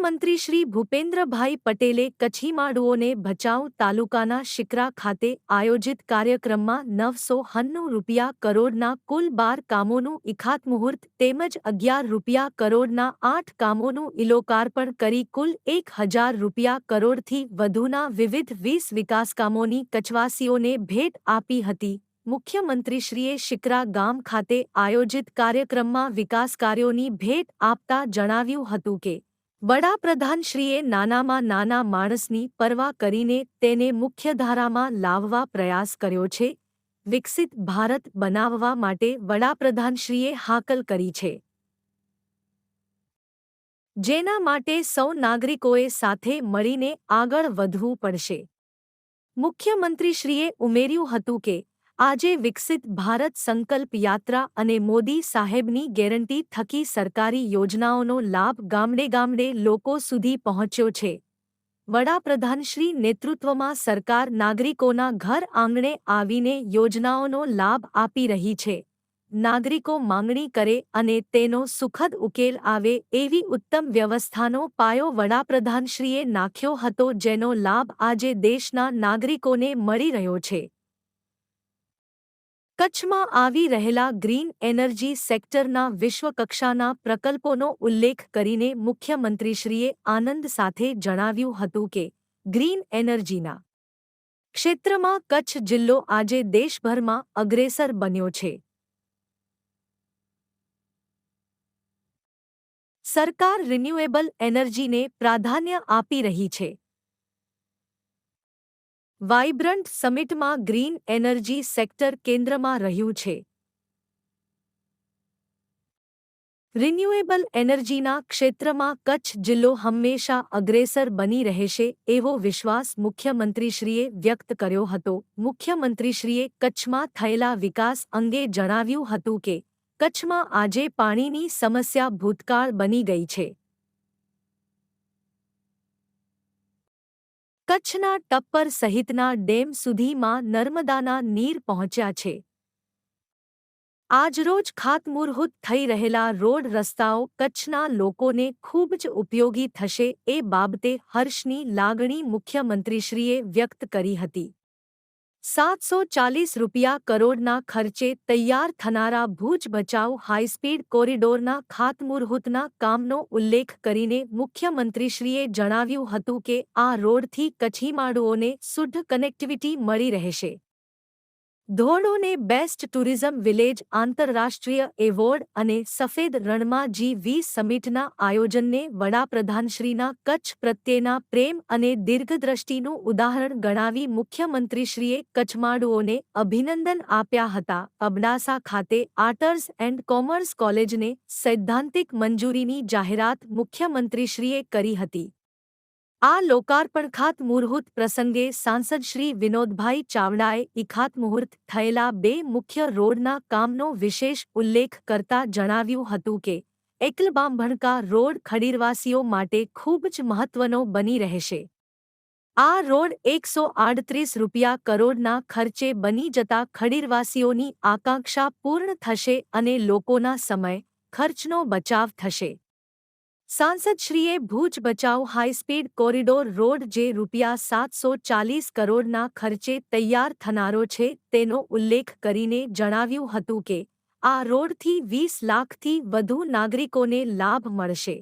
મુખ્યમંત્રી શ્રી ભૂપેન્દ્રભાઈ પટેલે કચ્છીમાડુઓને ભચાઉ તાલુકાના શિકરા ખાતે આયોજિત કાર્યક્રમમાં ₹990 કરોડના કુલ 12 કામોનું ઇખાતમુહૂર્ત તેમજ ₹11 કરોડના 8 કામોનું ઇલોકાર્પણ કરી કુલ ₹1000 કરોડથી વધુના વિવિધ 20 વિકાસકામોની કચ્છવાસીઓને ભેટ આપી હતી। મુખ્યમંત્રીશ્રીએ શિકરા ગામ ખાતે આયોજિત કાર્યક્રમમાં વિકાસકાર્યોની ભેટ આપતા જણાવ્યું હતું કે વડાપ્રધાનશ્રીએ નાનામાં નાના માણસની પરવા કરીને તેને મુખ્યધારામાં લાવવા પ્રયાસ કર્યો છે। વિકસિત ભારત બનાવવા માટે વડાપ્રધાનશ્રીએ હાકલ કરી છે, જેના માટે સૌ નાગરિકોએ સાથે મળીને આગળ વધવું પડશે। મુખ્યમંત્રીશ્રીએ ઉમેર્યું હતું કે આજે વિકસિત ભારત સંકલ્પ યાત્રા અને મોદી સાહેબની ગેરંટી થકી સરકારી યોજનાઓનો લાભ ગામડે ગામડે લોકો સુધી પહોંચ્યો છે। વડાપ્રધાનશ્રી નેતૃત્વમાં સરકાર નાગરિકોના ઘર આંગણે આવીને યોજનાઓનો લાભ આપી રહી છે। નાગરિકો માંગણી કરે અને તેનો સુખદ ઉકેલ આવે એવી ઉત્તમ વ્યવસ્થાનો પાયો વડાપ્રધાનશ્રીએ નાખ્યો હતો, જેનો લાભ આજે દેશના નાગરિકોને મળી રહ્યો છે। કચ્છમાં આવી રહેલા ગ્રીન એનર્જી સેક્ટરના વિશ્વકક્ષાના પ્રકલ્પોનો ઉલ્લેખ કરીને મુખ્યમંત્રીશ્રીએ આનંદ સાથે જણાવ્યું હતું કે ગ્રીન એનર્જીના ક્ષેત્રમાં કચ્છ જિલ્લો આજે દેશભરમાં અગ્રેસર બન્યો છે। સરકાર રિન્યુએબલ એનર્જીને પ્રાધાન્ય આપી રહી છે। વાઇબ્રન્ટ સમિટમાં ગ્રીન એનર્જી સેક્ટર કેન્દ્રમાં રહ્યું છે। રિન્યુએબલ એનર્જીના ક્ષેત્રમાં કચ્છ જિલ્લો હંમેશા અગ્રેસર બની રહેશે એવો વિશ્વાસ મુખ્યમંત્રીશ્રીએ વ્યક્ત કર્યો હતો। મુખ્યમંત્રીશ્રીએ કચ્છમાં થયેલા વિકાસ અંગે જણાવ્યું હતું કે કચ્છમાં આજે પાણીની સમસ્યા ભૂતકાળ બની ગઈ છે। કચ્છના ટપ્પર સહિતના ડેમ સુધીમાં નર્મદાના નીર પહોંચ્યા છે। આજરોજ ખાતમુહૂર્ત થઈ રહેલા રોડ રસ્તાઓ કચ્છના લોકોને ખૂબ જ ઉપયોગી થશે એ બાબતે હર્ષની લાગણી મુખ્યમંત્રીશ્રીએ વ્યક્ત કરી હતી। ₹740 કરોડના ખર્ચે તૈયાર થનારા ભુજ ભચાઉ હાઈસ્પીડ કોરિડોરના ખાતમુહૂર્તના કામનો ઉલ્લેખ કરીને મુખ્યમંત્રીશ્રીએ જણાવ્યું હતું કે આ રોડથી કચ્છીમાડુઓને શુદ્ધ કનેક્ટિવિટી મળી રહેશે। ધોરડોને બેસ્ટ ટુરિઝમ વિલેજ આંતરરાષ્ટ્રીય એવોર્ડ અને સફેદ રણમાં G20 સમિટના આયોજનને વડાપ્રધાનશ્રીના કચ્છ પ્રત્યેના પ્રેમ અને દીર્ઘદ્રષ્ટિનું ઉદાહરણ ગણાવી મુખ્યમંત્રીશ્રીએ કચ્છમાડુઓને અભિનંદન આપ્યા હતા। અબડાસા ખાતે આર્ટસ એન્ડ કોમર્સ કોલેજને સૈદ્ધાંતિક મંજૂરીની જાહેરાત મુખ્યમંત્રીશ્રીએ કરી હતી। આ લોકાર્પણ ખાતમુહૂર્ત પ્રસંગે સાંસદ શ્રી વિનોદભાઈ ચાવડાએ ઇખાતમુહૂર્ત થયેલા 2 મુખ્ય રોડના કામનો વિશેષ ઉલ્લેખ કરતા જણાવ્યું હતું કે એકલબાંભણકા રોડ ખડીરવાસીઓ માટે ખૂબ જ મહત્વનો બની રહેશે। આ રોડ ₹138 કરોડના ખર્ચે બની જતા ખડીરવાસીઓની આકાંક્ષા પૂર્ણ થશે અને લોકોના સમય, ખર્ચનો બચાવ થશે। સાંસદશ્રીએ Bhuj Bhachau high speed corridor road જે ₹740 કરોડના ખર્ચે તૈયાર થનારો છે તેનો ઉલ્લેખ કરીને જણાવ્યું હતું કે આ રોડથી 20 લાખથી વધુ નાગરિકોને લાભ મળશે।